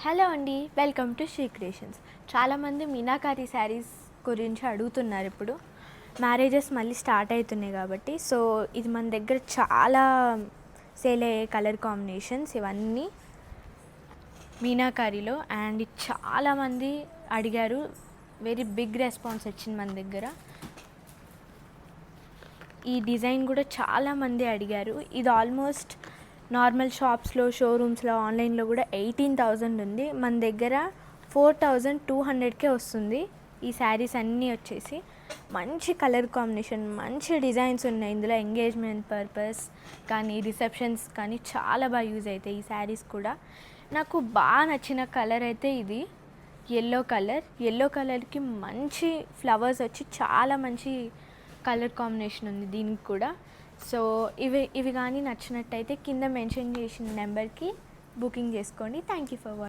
Hello అండి, welcome to Shri creations. చాలామంది మీనాకారి శారీస్ గురించి అడుగుతున్నారు. ఇప్పుడు మ్యారేజెస్ మళ్ళీ స్టార్ట్ అవుతున్నాయి కాబట్టి ఇది మన దగ్గర చాలా సేల్ అయ్యే కలర్ కాంబినేషన్స్ ఇవన్నీ మీనాకారిలో. అండ్ చాలామంది అడిగారు, వెరీ బిగ్ రెస్పాన్స్ వచ్చింది మన దగ్గర. ఈ డిజైన్ కూడా చాలామంది అడిగారు. ఇది ఆల్మోస్ట్ నార్మల్ షాప్స్లో, షోరూమ్స్లో, ఆన్లైన్లో కూడా 18,000 ఉంది. మన దగ్గర 4,200కే వస్తుంది. ఈ శారీస్ అన్నీ వచ్చేసి మంచి కలర్ కాంబినేషన్, మంచి డిజైన్స్ ఉన్నాయి ఇందులో. ఎంగేజ్మెంట్ పర్పస్ కానీ, రిసెప్షన్స్ కానీ చాలా బాగా యూజ్ అవుతాయి ఈ శారీస్ కూడా. నాకు బాగా నచ్చిన కలర్ అయితే ఇది ఎల్లో కలర్. ఎల్లో కలర్కి మంచి ఫ్లవర్స్ వచ్చి చాలా మంచి కలర్ కాంబినేషన్ ఉంది దీనికి కూడా. ఇవి కానీ నచ్చినట్టయితే కింద మెన్షన్ చేసిన నెంబర్కి బుకింగ్ చేసుకోండి. Thank you for watching.